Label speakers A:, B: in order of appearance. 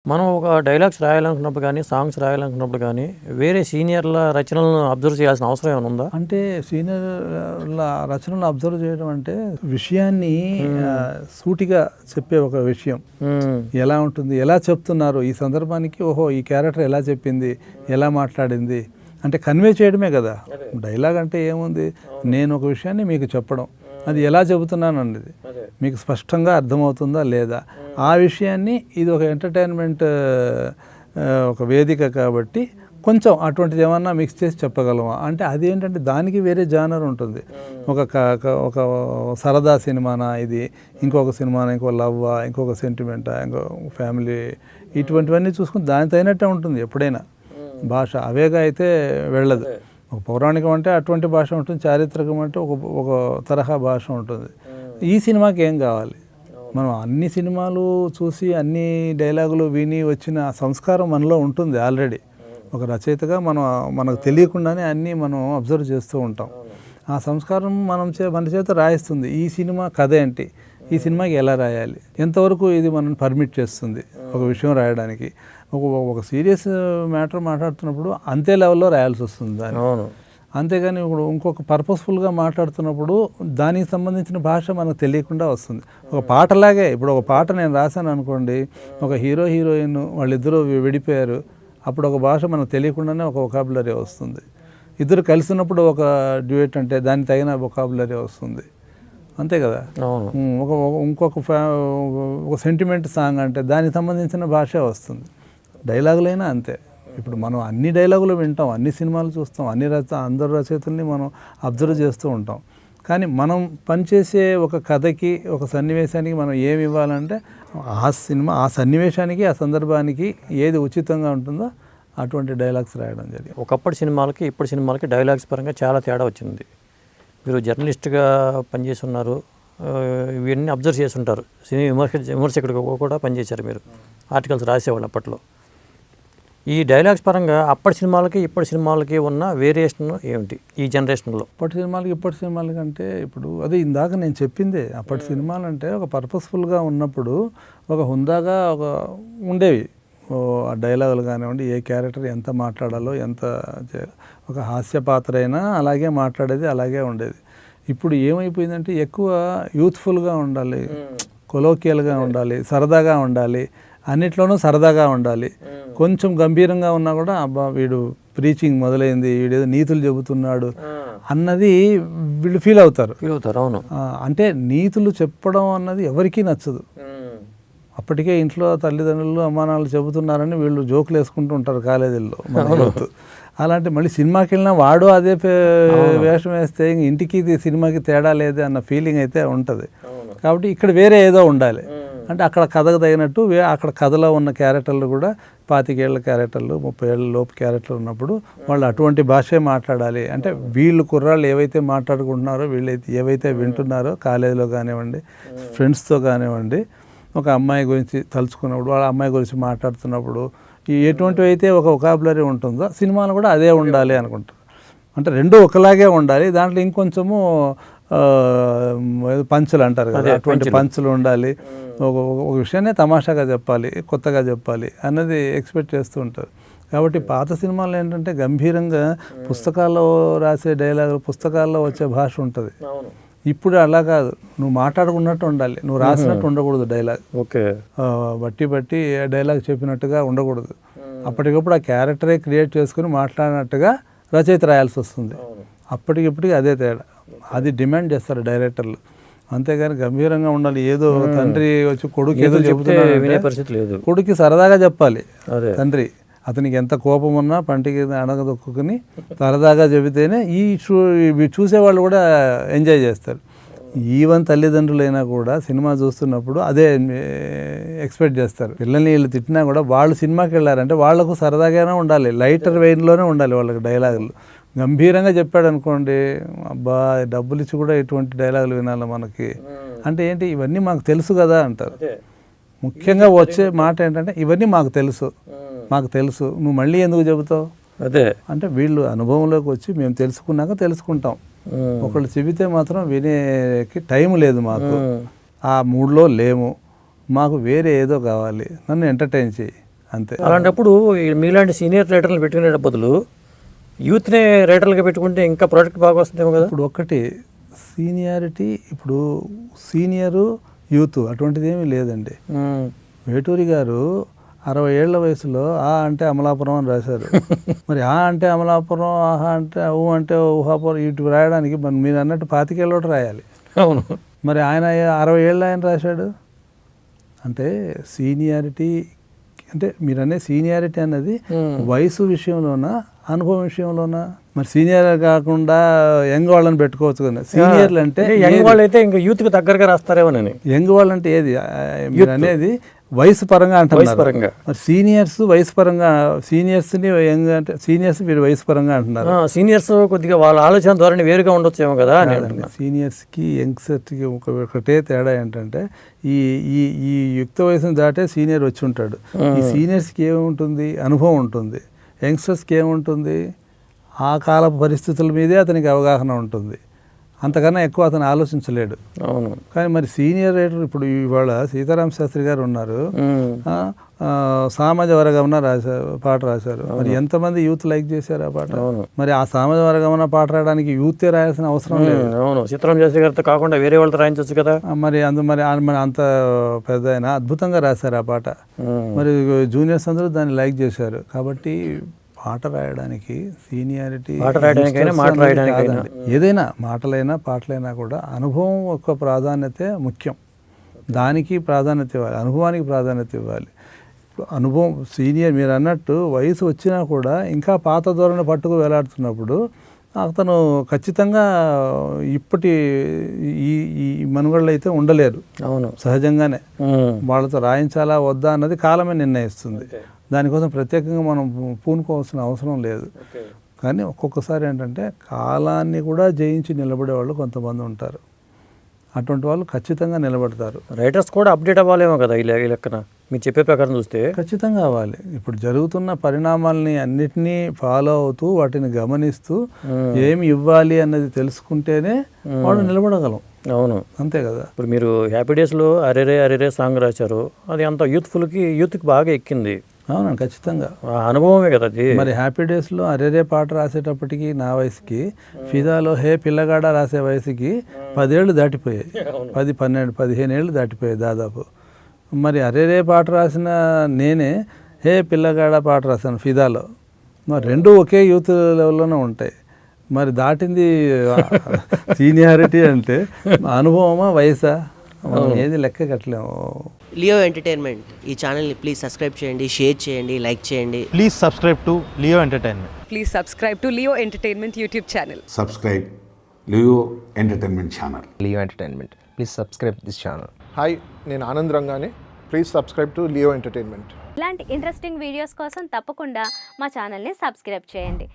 A: మనం ఒక డైలాగ్స్ రాయాలనుకున్నప్పుడు కానీ, సాంగ్స్ రాయాలనుకున్నప్పుడు కానీ, వేరే సీనియర్ల రచనలను అబ్జర్వ్ చేయాల్సిన అవసరం ఏమైనా ఉందా?
B: అంటే సీనియర్ల రచనలు అబ్జర్వ్ చేయడం అంటే విషయాన్ని సూటిగా చెప్పే ఒక విషయం ఎలా ఉంటుంది, ఎలా చెప్తున్నారు ఈ సందర్భానికి, ఓహో ఈ క్యారెక్టర్ ఎలా చెప్పింది, ఎలా మాట్లాడింది అంటే కన్వే చేయడమే కదా. డైలాగ్ అంటే ఏముంది, నేను ఒక విషయాన్ని మీకు చెప్పడం, అది ఎలా చెబుతున్నాను అన్నది మీకు స్పష్టంగా అర్థమవుతుందా లేదా, ఆ విషయాన్ని ఇది ఒక ఎంటర్టైన్మెంట్ ఒక వేదిక కాబట్టి కొంచెం అటువంటిది ఏమన్నా మిక్స్ చేసి చెప్పగలమా అంటే అదేంటంటే దానికి వేరే జానర్ ఉంటుంది. ఒక సరదా సినిమానా ఇది, ఇంకొక సినిమానా, ఇంకో లవ్వా, ఇంకొక సెంటిమెంటా, ఇంకో ఫ్యామిలీ, ఇటువంటివన్నీ చూసుకుని దానికి తగినట్టే ఉంటుంది ఎప్పుడైనా భాష. అవేగా అయితే వెళ్ళదు. ఒక పౌరాణికం అంటే అటువంటి భాష ఉంటుంది, చారిత్రకం అంటే ఒక తరహా భాష ఉంటుంది. ఈ సినిమాకి ఏం కావాలి, మనం అన్ని సినిమాలు చూసి అన్ని డైలాగులు విని వచ్చిన సంస్కారం మనలో ఉంటుంది ఆల్రెడీ. ఒక రచయితగా మనకు తెలియకుండానే అన్నీ మనం అబ్జర్వ్ చేస్తూ ఉంటాం. ఆ సంస్కారం మన చేత రాయిస్తుంది. ఈ సినిమా కథ ఏంటి, ఈ సినిమాకి ఎలా రాయాలి, ఎంతవరకు ఇది మనం పర్మిట్ చేస్తుంది ఒక విషయం రాయడానికి. ఒక సీరియస్ మ్యాటర్ మాట్లాడుతున్నప్పుడు అంతే లెవెల్లో రాయాల్సి వస్తుంది దాన్ని. అంతేగాని ఇప్పుడు ఇంకొక పర్పస్ఫుల్గా మాట్లాడుతున్నప్పుడు దానికి సంబంధించిన భాష మనకు తెలియకుండా వస్తుంది. ఒక పాటలాగే, ఇప్పుడు ఒక పాట నేను రాశాను అనుకోండి, ఒక హీరో హీరోయిన్ వాళ్ళిద్దరూ విడిపోయారు, అప్పుడు ఒక భాష మనకు తెలియకుండానే ఒక వొకాబులరీ వస్తుంది. ఇద్దరు కలిసినప్పుడు ఒక డ్యూయట్ అంటే దానికి తగిన వొకాబులరీ వస్తుంది, అంతే కదా. ఇంకొక సెంటిమెంట్ సాంగ్ అంటే దానికి సంబంధించిన భాషే వస్తుంది. డైలాగులైనా అంతే. ఇప్పుడు మనం అన్ని డైలాగులు వింటాం, అన్ని సినిమాలు చూస్తాం, అందరు రచయితల్ని మనం అబ్జర్వ్ చేస్తూ ఉంటాం. కానీ మనం పనిచేసే ఒక కథకి, ఒక సన్నివేశానికి మనం ఏమి ఇవ్వాలంటే ఆ సన్నివేశానికి, ఆ సందర్భానికి ఏది ఉచితంగా ఉంటుందో అటువంటి డైలాగ్స్ రాయడం జరిగింది.
A: ఒకప్పటి సినిమాలకి ఇప్పటి సినిమాలకి డైలాగ్స్ పరంగా చాలా తేడా వచ్చింది. మీరు జర్నలిస్ట్గా పనిచేసి ఉన్నారు, ఇవన్నీ అబ్జర్వ్ చేసి ఉంటారు. విమర్శకుడిగా కూడా పనిచేశారు మీరు, ఆర్టికల్స్ రాసేవాళ్ళు అప్పట్లో. ఈ డైలాగ్స్ పరంగా అప్పటి సినిమాలకి ఇప్పటి సినిమాలకి ఉన్న వేరియేషన్ ఏమిటి ఈ జనరేషన్లో?
B: అప్పటి సినిమాలకి ఇప్పటి సినిమాలకి అంటే ఇప్పుడు అదే ఇందాక నేను చెప్పిందే, అప్పటి సినిమాలు అంటే ఒక పర్పస్ఫుల్గా ఉన్నప్పుడు ఒక హుందాగా ఉండేవి. ఆ డైలాగులు కానివ్వండి, ఏ క్యారెక్టర్ ఎంత మాట్లాడాలో, ఒక హాస్య పాత్ర అయినా అలాగే మాట్లాడేది, అలాగే ఉండేది. ఇప్పుడు ఏమైపోయిందంటే ఎక్కువ యూత్ఫుల్గా ఉండాలి, కొలోకియల్గా ఉండాలి, సరదాగా ఉండాలి, అన్నిట్లోనూ సరదాగా ఉండాలి. కొంచెం గంభీరంగా ఉన్నా కూడా అబ్బా వీడు ప్రీచింగ్ మొదలైంది, వీడేదో నీతులు చెబుతున్నాడు అన్నది వీళ్ళు ఫీల్ అవుతారు.
A: అవును.
B: అంటే నీతులు చెప్పడం అన్నది ఎవరికీ నచ్చదు. అప్పటికే ఇంట్లో తల్లిదండ్రులు అమ్మానాన్నలు చెబుతున్నారని వీళ్ళు జోకులు వేసుకుంటూ ఉంటారు కాలేజీల్లో. అలాంటి మళ్ళీ సినిమాకి వెళ్ళినా వాడు అదే వేషం వేస్తే ఇంటికి సినిమాకి తేడా లేదే అన్న ఫీలింగ్ అయితే ఉంటుంది. కాబట్టి ఇక్కడ వేరే ఏదో ఉండాలి. అంటే అక్కడ కథకు తగినట్టు అక్కడ కథలో ఉన్న క్యారెక్టర్లు కూడా 25 ఏళ్ళ క్యారెక్టర్లు, 30 ఏళ్ళ లోపు క్యారెక్టర్లు ఉన్నప్పుడు వాళ్ళు అటువంటి భాషే మాట్లాడాలి. అంటే వీళ్ళు కుర్రాళ్ళు ఏవైతే మాట్లాడుకుంటున్నారో, వీళ్ళు ఏవైతే వింటున్నారో కాలేజీలో కానివ్వండి, ఫ్రెండ్స్తో కానివ్వండి, ఒక అమ్మాయి గురించి తలుచుకున్నప్పుడు, వాళ్ళ అమ్మాయి గురించి మాట్లాడుతున్నప్పుడు ఎటువంటివి అయితే ఒక వొకాబులరీ ఉంటుందో సినిమాలు కూడా అదే ఉండాలి అనుకుంటారు. అంటే రెండు ఒకలాగే ఉండాలి, దాంట్లో ఇంకొంచెము పంచులు అంటారు కదా, అటువంటి పంచులు ఉండాలి. ఒక విషయాన్ని తమాషాగా చెప్పాలి, కొత్తగా చెప్పాలి అన్నది ఎక్స్పెక్ట్ చేస్తూ ఉంటారు. కాబట్టి పాత సినిమాలు ఏంటంటే గంభీరంగా పుస్తకాల్లో రాసే డైలాగులు, పుస్తకాల్లో వచ్చే భాష ఉంటుంది. ఇప్పుడు అలా కాదు, నువ్వు మాట్లాడుకున్నట్టు ఉండాలి, నువ్వు రాసినట్టు ఉండకూడదు డైలాగ్. బట్టి డైలాగ్ చెప్పినట్టుగా ఉండకూడదు. అప్పటికప్పుడు ఆ క్యారెక్టరే క్రియేట్ చేసుకుని మాట్లాడినట్టుగా రచయిత రాయాల్సి వస్తుంది. అప్పటికిప్పటికి అదే తేడా, అది డిమాండ్ చేస్తారు డైరెక్టర్లు. అంతేగాని గంభీరంగా ఉండాలి, ఏదో తండ్రి వచ్చి కొడుకు ఏదో చెబుతున్నాడు, కొడుకు సరదాగా చెప్పాలి. తండ్రి అతనికి ఎంత కోపం ఉన్నా పంటికి అణగదొక్కుని సరదాగా చెబితేనే చూసేవాళ్ళు కూడా ఎంజాయ్ చేస్తారు. ఈవెన్ తల్లిదండ్రులైనా కూడా సినిమా చూస్తున్నప్పుడు అదే ఎక్స్పెక్ట్ చేస్తారు. పిల్లల్ని వీళ్ళు తిట్టినా కూడా వాళ్ళు సినిమాకి వెళ్ళారంటే వాళ్లకు సరదాగానే ఉండాలి, లైటర్ వెయిన్లోనే ఉండాలి వాళ్ళకి డైలాగులు. గంభీరంగా చెప్పాడు అనుకోండి, అబ్బా డబ్బులు ఇచ్చి కూడా ఇటువంటి డైలాగులు వినాలి మనకి అంటే ఏంటి, ఇవన్నీ మాకు తెలుసు కదా అంటారు. ముఖ్యంగా వచ్చే మాట ఏంటంటే ఇవన్నీ మాకు తెలుసు, నువ్వు మళ్ళీ ఎందుకు చెబుతావు
A: అదే
B: అంటే వీళ్ళు అనుభవంలోకి వచ్చి మేము తెలుసుకున్నాక తెలుసుకుంటాం. ఒకళ్ళు చెబితే మాత్రం వినేకి టైం లేదు మాకు, ఆ మూడ్లో లేము, మాకు వేరే ఏదో కావాలి, నన్ను ఎంటర్టైన్ చేయి, అంతే.
A: అలాంటప్పుడు మీలాంటి సీనియర్ రైటర్లు పెట్టుకునే బదులు యూత్నే రైటర్లుగా పెట్టుకుంటే ఇంకా ప్రోడక్ట్ బాగా వస్తుందేమో కదా.
B: ఇప్పుడు ఒకటి సీనియారిటీ, ఇప్పుడు సీనియరు యూత్ అటువంటిది ఏమీ లేదండి. వేటూరి గారు 60 ఏళ్ల వయసులో ఆ అంటే అమలాపురం అని రాశారు. మరి ఆ అంటే అమలాపురం, ఆహా అంటే ఊ అంటే ఊహాపురం ఇటు రాయడానికి మీరు అన్నట్టు 25 ఏళ్ళోటి రాయాలి.
A: అవును.
B: మరి ఆయన 60 ఏళ్ళు ఆయన రాశాడు అంటే సీనియారిటీ అంటే మీరు అనే సీనియారిటీ అన్నది వయసు విషయంలోనా అనుభవం విషయంలోనా? మరి సీనియర్ కాకుండా యంగ్ వాళ్ళని పెట్టుకోవచ్చు కదా. సీనియర్లు అంటే
A: యంగ్ వాళ్ళు అయితే ఇంకా యూత్కి దగ్గరగా రాస్తారేమోనని.
B: యంగ్ వాళ్ళు అంటే ఏది మీరు అనేది వయసు పరంగా అంటున్నారు. మరి సీనియర్స్ వయసు పరంగా, సీనియర్స్ని యంగ్ అంటే సీనియర్స్ మీరు వయసు పరంగా అంటున్నారు.
A: సీనియర్స్ కొద్దిగా వాళ్ళ ఆలోచన ధోరణి వేరుగా ఉండొచ్చేమో కదా.
B: సీనియర్స్కి యంగ్స్టర్స్కి ఒకటే తేడా ఏంటంటే ఈ ఈ ఈ యుక్త వయసును దాటే సీనియర్ వచ్చి ఉంటాడు. ఈ సీనియర్స్కి ఏముంటుంది? అనుభవం ఉంటుంది. యంగ్స్టర్స్కి ఏముంటుంది? ఆ కాలపు పరిస్థితుల మీదే అతనికి అవగాహన ఉంటుంది. అంతకన్నా ఎక్కువ అతను ఆలోచించలేడు.
A: అవును.
B: కానీ మరి సీనియర్ రైటర్ ఇప్పుడు ఇవాళ సీతారామ శాస్త్రి గారు ఉన్నారు, సామాజ వర్గమన పాట రాశారు. మరి ఎంతమంది యూత్ లైక్ చేశారు ఆ పాట? మరి ఆ సామాజ వర్గమన పాట రాయడానికి యూతే రాయాల్సిన అవసరం లేదు.
A: అవును. సీతారామ శాస్త్రి గారితో కాకుండా వేరే వాళ్ళతో రాయించవచ్చు కదా.
B: మరి అంత పెద్ద ఆయన అద్భుతంగా రాశారు ఆ పాట. మరి జూనియర్స్ అందరూ దాన్ని లైక్ చేశారు. కాబట్టి పాట రాయడానికి సీనియారిటీ, ఏదైనా మాటలైనా పాటలైనా కూడా అనుభవం యొక్క ప్రాధాన్యత ముఖ్యం. దానికి ప్రాధాన్యత ఇవ్వాలి, అనుభవానికి ప్రాధాన్యత ఇవ్వాలి. అనుభవం సీనియర్ మీరు అన్నట్టు వయసు వచ్చినా కూడా ఇంకా పాత ధోరణి పట్టుకు వేలాడుతున్నప్పుడు అతను ఖచ్చితంగా ఇప్పటి ఈ మనుగడలో అయితే ఉండలేరు.
A: అవును.
B: సహజంగానే వాళ్ళతో రాయించాలా వద్దా అన్నది కాలమే నిర్ణయిస్తుంది. దానికోసం ప్రత్యేకంగా మనం పూనుకోవాల్సిన అవసరం లేదు. కానీ ఒక్కొక్కసారి ఏంటంటే కాలాన్ని కూడా జయించి నిలబడే వాళ్ళు కొంతమంది ఉంటారు. అటువంటి వాళ్ళు ఖచ్చితంగా నిలబడతారు.
A: రైటర్స్ కూడా అప్డేట్ అవ్వాలేమో కదా ఈ లెక్కన మీరు చెప్పే ప్రకారం చూస్తే.
B: ఖచ్చితంగా అవ్వాలి. ఇప్పుడు జరుగుతున్న పరిణామాలని అన్నిటినీ ఫాలో అవుతూ వాటిని గమనిస్తూ ఏమి ఇవ్వాలి అన్నది తెలుసుకుంటేనే వాళ్ళు నిలబడగలం.
A: అవును.
B: అంతే కదా.
A: ఇప్పుడు మీరు హ్యాపీ డేస్లో అరెరే అరెరే సాంగ్ రాశారు. అది అంత యూత్కి బాగా ఎక్కింది.
B: అవునండి, ఖచ్చితంగా
A: అనుభవమే కదా అది.
B: మరి హ్యాపీ డేస్లో అరేరే పాట రాసేటప్పటికి నా వయసుకి, ఫిదాలో హే పిల్లగాడ రాసే వయసుకి 10 ఏళ్ళు దాటిపోయాయి. 10, 12, 15 ఏళ్ళు దాటిపోయాయి దాదాపు. మరి అరేరే పాట రాసిన నేనే హే పిల్లగాడ పాట రాశాను ఫిదాలో. మరి రెండు ఒకే యూత్ లెవెల్లోనే ఉంటాయి. మరి దాటింది సీనియారిటీ అంటే అనుభవమా వయసా? ఏది లెక్క కట్టలేము.
C: లియో ఎంటర్టైన్మెంట్ ఈ ఛానల్ని ప్లీజ్ సబ్స్క్రైబ్ చేయండి, షేర్ చేయండి, లైక్ చేయండి.
D: Please subscribe to Leo entertainment.
E: Please subscribe to Leo Entertainment YouTube channel.
F: Subscribe Leo Entertainment channel.
G: Leo Entertainment. Please subscribe this channel.
H: Hi, నేను ఆనంద్ రంగానే. Please subscribe to Leo entertainment.
I: ఇలాంటి interesting videos కోసం తప్పకుండా మా ఛానల్ని subscribe చేయండి.